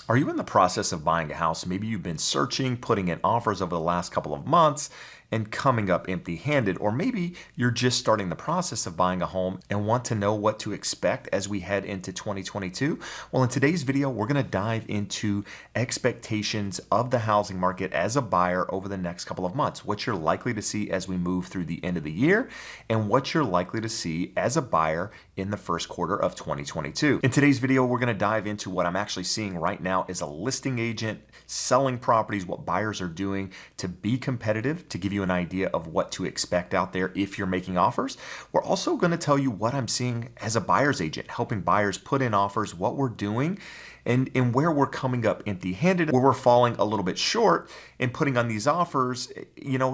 Are you in the process of buying a house? Maybe you've been searching, putting in offers over the last couple of months, and coming up empty-handed. Or maybe you're just starting the process of buying a home and want to know what to expect as we head into 2022. Well, in today's video, we're going to dive into expectations of the housing market as a buyer over the next couple of months, what you're likely to see as we move through the end of the year, and what you're likely to see as a buyer in the first quarter of 2022. In today's video, we're going to dive into what I'm actually seeing right now as a listing agent, selling properties, what buyers are doing to be competitive, to give you an idea of what to expect out there if you're making offers. We're also going to tell you what I'm seeing as a buyer's agent, helping buyers put in offers, what we're doing, and where we're coming up empty-handed, where we're falling a little bit short in putting on these offers,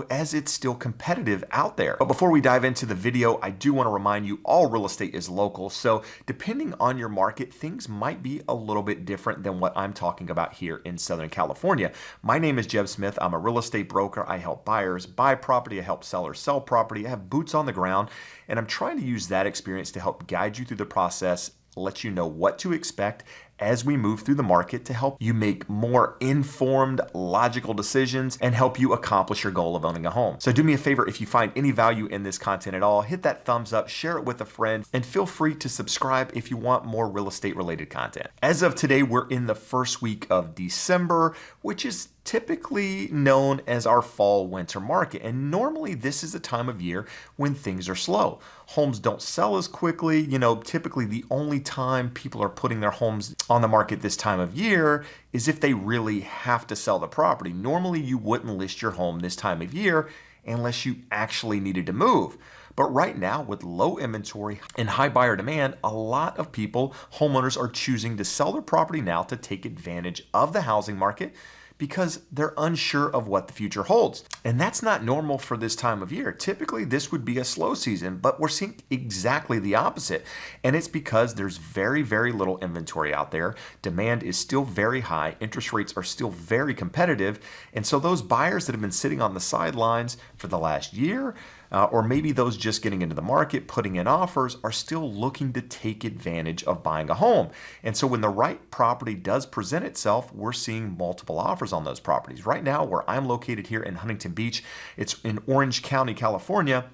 as it's still competitive out there. But before we dive into the video, I do want to remind you all real estate is local. So depending on your market, things might be a little bit different than what I'm talking about here in Southern California. My name is Jeb Smith. I'm a real estate broker. I help buyers buy property. I help sellers sell property. I have boots on the ground, and I'm trying to use that experience to help guide you through the process, let you know what to expect as we move through the market to help you make more informed, logical decisions and help you accomplish your goal of owning a home. So do me a favor, if you find any value in this content at all, hit that thumbs up, share it with a friend, and feel free to subscribe if you want more real estate related content. As of today, we're in the first week of December, which is typically known as our fall winter market. And normally this is a time of year when things are slow. Homes don't sell as quickly. Typically the only time people are putting their homes on the market this time of year is if they really have to sell the property. Normally you wouldn't list your home this time of year unless you actually needed to move. But right now, with low inventory and high buyer demand, a lot of people, homeowners, are choosing to sell their property now to take advantage of the housing market because they're unsure of what the future holds. And that's not normal for this time of year. Typically, this would be a slow season, but we're seeing exactly the opposite. And it's because there's very, very little inventory out there. Demand is still very high. Interest rates are still very competitive. And so those buyers that have been sitting on the sidelines for the last year, or maybe those just getting into the market, putting in offers, are still looking to take advantage of buying a home. And so when the right property does present itself, we're seeing multiple offers on those properties. Right now, where I'm located here in Huntington Beach, it's in Orange County, California,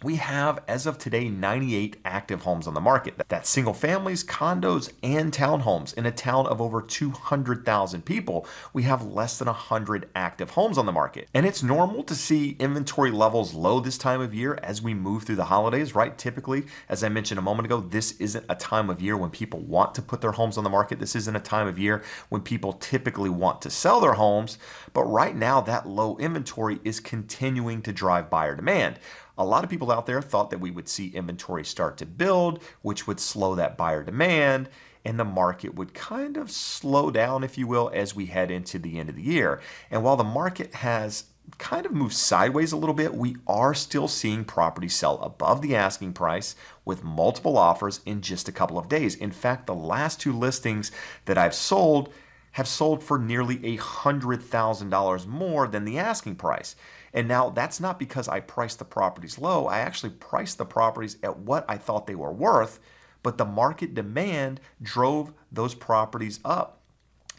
we have, as of today, 98 active homes on the market. That's single families, condos, and townhomes. In a town of over 200,000 people, we have less than 100 active homes on the market. And it's normal to see inventory levels low this time of year as we move through the holidays, right? Typically, as I mentioned a moment ago, this isn't a time of year when people want to put their homes on the market. This isn't a time of year when people typically want to sell their homes. But right now, that low inventory is continuing to drive buyer demand. A lot of people out there thought that we would see inventory start to build, which would slow that buyer demand, and the market would kind of slow down, if you will, as we head into the end of the year. And while the market has kind of moved sideways a little bit, we are still seeing properties sell above the asking price with multiple offers in just a couple of days. In fact, the last two listings that I've sold have sold for nearly $100,000 more than the asking price. And now that's not because I priced the properties low. I actually priced the properties at what I thought they were worth, but the market demand drove those properties up.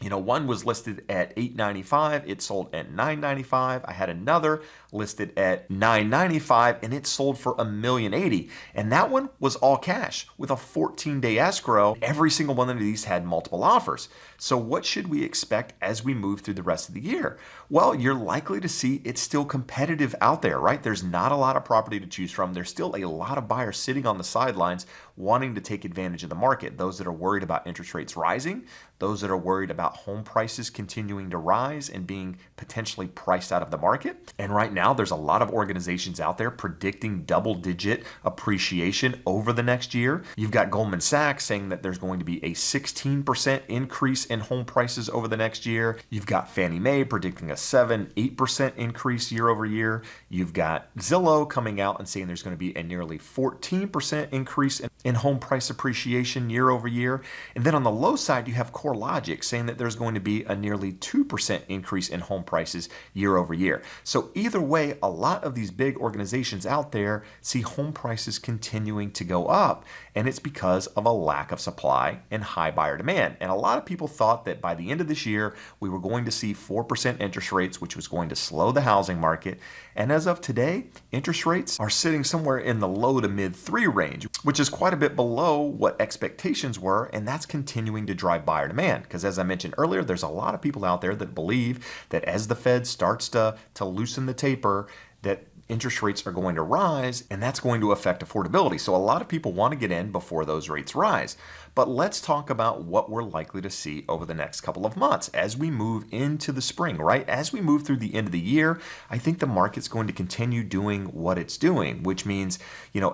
One was listed at $895, it sold at $995. I had another listed at $995, and it sold for $1,080,000. And that one was all cash with a 14-day escrow. Every single one of these had multiple offers. So what should we expect as we move through the rest of the year? Well, you're likely to see it's still competitive out there, right? There's not a lot of property to choose from. There's still a lot of buyers sitting on the sidelines wanting to take advantage of the market. Those that are worried about interest rates rising, those that are worried about home prices continuing to rise and being potentially priced out of the market. And right now, there's a lot of organizations out there predicting double-digit appreciation over the next year. You've got Goldman Sachs saying that there's going to be a 16% increase in home prices over the next year. You've got Fannie Mae predicting a 7-8% increase year over year. You've got Zillow coming out and saying there's going to be a nearly 14% increase in home price appreciation year over year. And then on the low side, you have core CoreLogic saying that there's going to be a nearly 2% increase in home prices year over year. So either way, a lot of these big organizations out there see home prices continuing to go up, and it's because of a lack of supply and high buyer demand. And a lot of people thought that by the end of this year, we were going to see 4% interest rates, which was going to slow the housing market. And as of today, interest rates are sitting somewhere in the low to mid 3 range, which is quite a bit below what expectations were, and that's continuing to drive buyer demand. Because as I mentioned earlier, there's a lot of people out there that believe that as the Fed starts to loosen the taper, that interest rates are going to rise, and that's going to affect affordability. So a lot of people want to get in before those rates rise. But let's talk about what we're likely to see over the next couple of months as we move into the spring, right? As we move through the end of the year, I think the market's going to continue doing what it's doing, which means,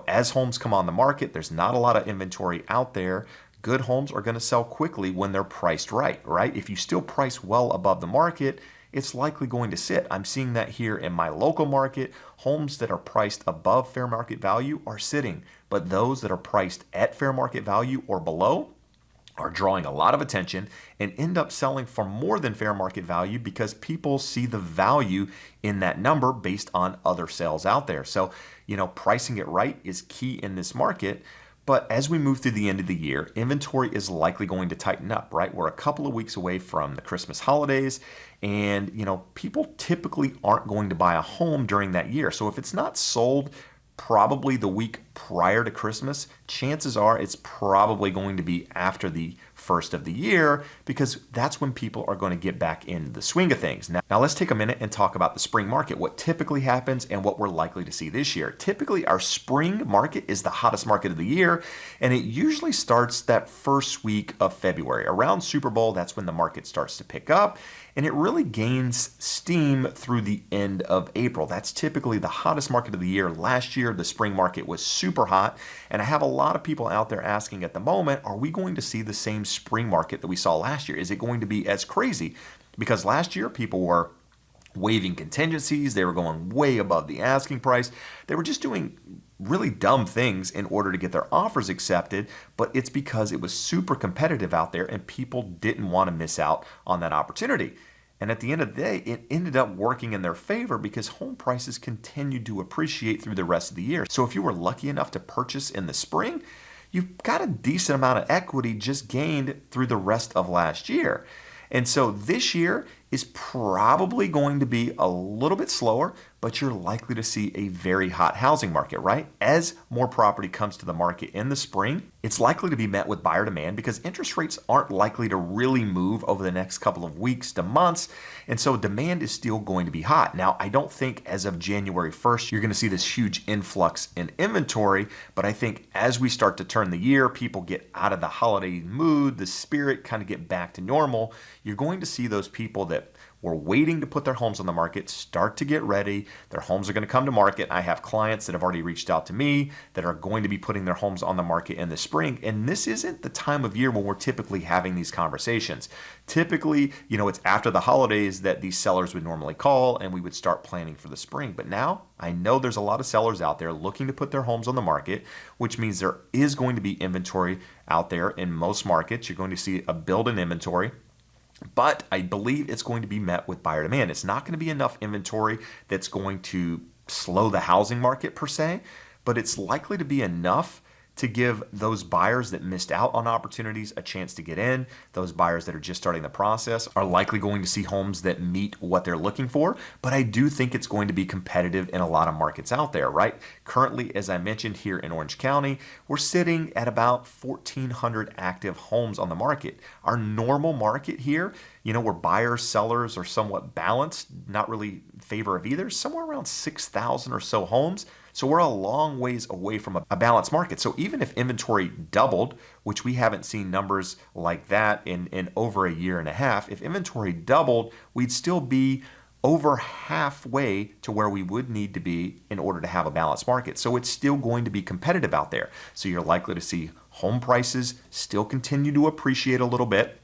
as homes come on the market, there's not a lot of inventory out there. Good homes are going to sell quickly when they're priced right? If you still price well above the market, it's likely going to sit. I'm seeing that here in my local market. Homes that are priced above fair market value are sitting, but those that are priced at fair market value or below are drawing a lot of attention and end up selling for more than fair market value because people see the value in that number based on other sales out there. So, pricing it right is key in this market. But as we move through the end of the year, inventory is likely going to tighten up, right? We're a couple of weeks away from the Christmas holidays, and people typically aren't going to buy a home during that year. So if it's not sold probably the week prior to Christmas, chances are it's probably going to be after the first of the year, because that's when people are going to get back in the swing of things. Now let's take a minute and talk about the spring market, what typically happens and what we're likely to see this year. Typically, our spring market is the hottest market of the year, and it usually starts that first week of February. Around Super Bowl, that's when the market starts to pick up, and it really gains steam through the end of April. That's typically the hottest market of the year. Last year, the spring market was super hot, and I have a lot of people out there asking at the moment, are we going to see the same spring market that we saw last year? Is it going to be as crazy? Because last year, people were waiving contingencies. They were going way above the asking price. They were just doing really dumb things in order to get their offers accepted, but it's because it was super competitive out there and people didn't want to miss out on that opportunity. And at the end of the day, it ended up working in their favor because home prices continued to appreciate through the rest of the year. So if you were lucky enough to purchase in the spring, you've got a decent amount of equity just gained through the rest of last year. And so this year is probably going to be a little bit slower, but you're likely to see a very hot housing market, right? As more property comes to the market in the spring, it's likely to be met with buyer demand because interest rates aren't likely to really move over the next couple of weeks to months. And so demand is still going to be hot. Now, I don't think as of January 1st, you're going to see this huge influx in inventory, but I think as we start to turn the year, people get out of the holiday mood, the spirit kind of get back to normal. You're going to see those people that were waiting to put their homes on the market start to get ready. Their homes are going to come to market. I have clients that have already reached out to me that are going to be putting their homes on the market in the spring. And this isn't the time of year when we're typically having these conversations. Typically, it's after the holidays that these sellers would normally call and we would start planning for the spring. But now I know there's a lot of sellers out there looking to put their homes on the market, which means there is going to be inventory out there in most markets. You're going to see a build in inventory. But I believe it's going to be met with buyer demand. It's not going to be enough inventory that's going to slow the housing market per se, but it's likely to be enough to give those buyers that missed out on opportunities a chance to get in. Those buyers that are just starting the process are likely going to see homes that meet what they're looking for, but I do think it's going to be competitive in a lot of markets out there, right? Currently, as I mentioned here in Orange County, we're sitting at about 1,400 active homes on the market. Our normal market here, where buyers, sellers are somewhat balanced, not really in favor of either, somewhere around 6,000 or so homes. So we're a long ways away from a balanced market. So even if inventory doubled, which we haven't seen numbers like that in over a year and a half, if inventory doubled, we'd still be over halfway to where we would need to be in order to have a balanced market. So it's still going to be competitive out there. So you're likely to see home prices still continue to appreciate a little bit,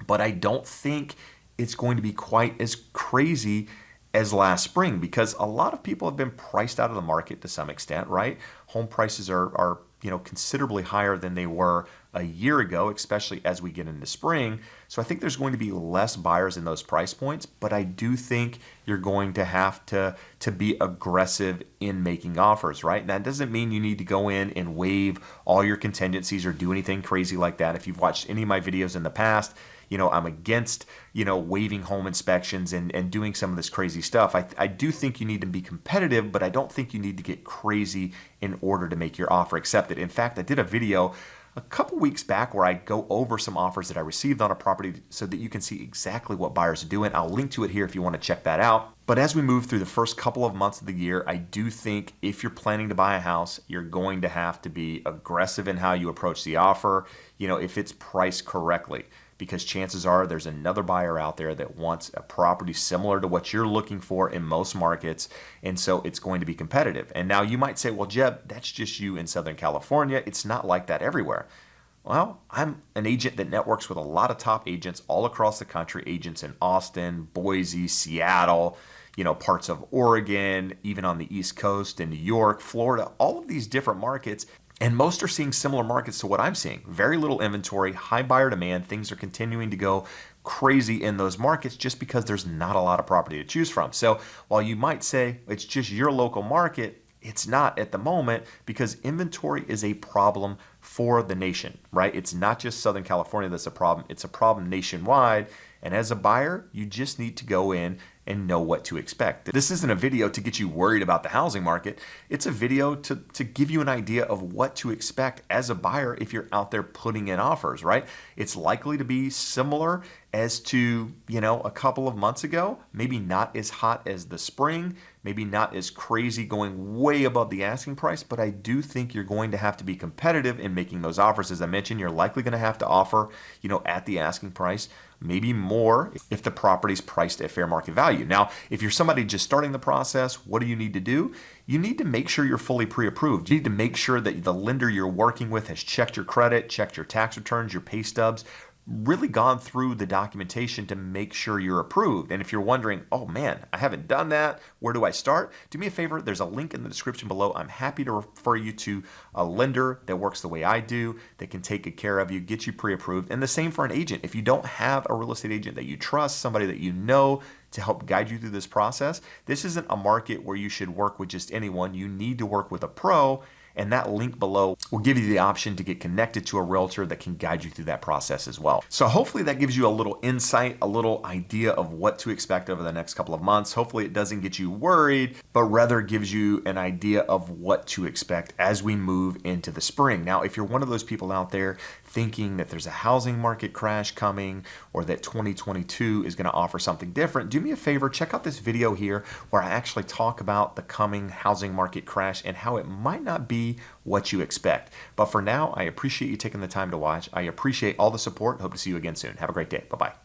but I don't think it's going to be quite as crazy as last spring because a lot of people have been priced out of the market to some extent, right? Home prices are considerably higher than they were a year ago, especially as we get into spring. So I think there's going to be less buyers in those price points, but I do think you're going to have to be aggressive in making offers, right? And that doesn't mean you need to go in and waive all your contingencies or do anything crazy like that. If you've watched any of my videos in the past, I'm against, waiving home inspections and doing some of this crazy stuff. I do think you need to be competitive, but I don't think you need to get crazy in order to make your offer accepted. In fact, I did a video a couple weeks back where I go over some offers that I received on a property so that you can see exactly what buyers are doing. I'll link to it here if you want to check that out. But as we move through the first couple of months of the year, I do think if you're planning to buy a house, you're going to have to be aggressive in how you approach the offer, if it's priced correctly. Because chances are there's another buyer out there that wants a property similar to what you're looking for in most markets. And so it's going to be competitive. And now you might say, well, Jeb, that's just you in Southern California. It's not like that everywhere. Well, I'm an agent that networks with a lot of top agents all across the country, agents in Austin, Boise, Seattle, parts of Oregon, even on the East Coast in New York, Florida, all of these different markets. And most are seeing similar markets to what I'm seeing. Very little inventory, high buyer demand. Things are continuing to go crazy in those markets just because there's not a lot of property to choose from. So while you might say it's just your local market, it's not at the moment because inventory is a problem for the nation, right? It's not just Southern California that's a problem. It's a problem nationwide. And as a buyer, you just need to go in and know what to expect. This isn't a video to get you worried about the housing market. It's a video to give you an idea of what to expect as a buyer if you're out there putting in offers, right? It's likely to be similar as to, a couple of months ago, maybe not as hot as the spring, maybe not as crazy going way above the asking price, but I do think you're going to have to be competitive in making those offers. As I mentioned, you're likely going to have to offer, at the asking price, maybe more if the property's priced at fair market value. Now, if you're somebody just starting the process, what do you need to do? You need to make sure you're fully pre-approved. You need to make sure that the lender you're working with has checked your credit, checked your tax returns, your pay stubs, really gone through the documentation to make sure you're approved. And if you're wondering, oh man, I haven't done that, where do I start? Do me a favor, there's a link in the description below. I'm happy to refer you to a lender that works the way I do, that can take good care of you, get you pre-approved. And the same for an agent. If you don't have a real estate agent that you trust, somebody that you know to help guide you through this process, this isn't a market where you should work with just anyone. You need to work with a pro. And that link below will give you the option to get connected to a realtor that can guide you through that process as well. So hopefully that gives you a little insight, a little idea of what to expect over the next couple of months. Hopefully it doesn't get you worried, but rather gives you an idea of what to expect as we move into the spring. Now, if you're one of those people out there thinking that there's a housing market crash coming or that 2022 is going to offer something different, do me a favor, check out this video here where I actually talk about the coming housing market crash and how it might not be what you expect. But for now, I appreciate you taking the time to watch. I appreciate all the support. Hope to see you again soon. Have a great day. Bye-bye.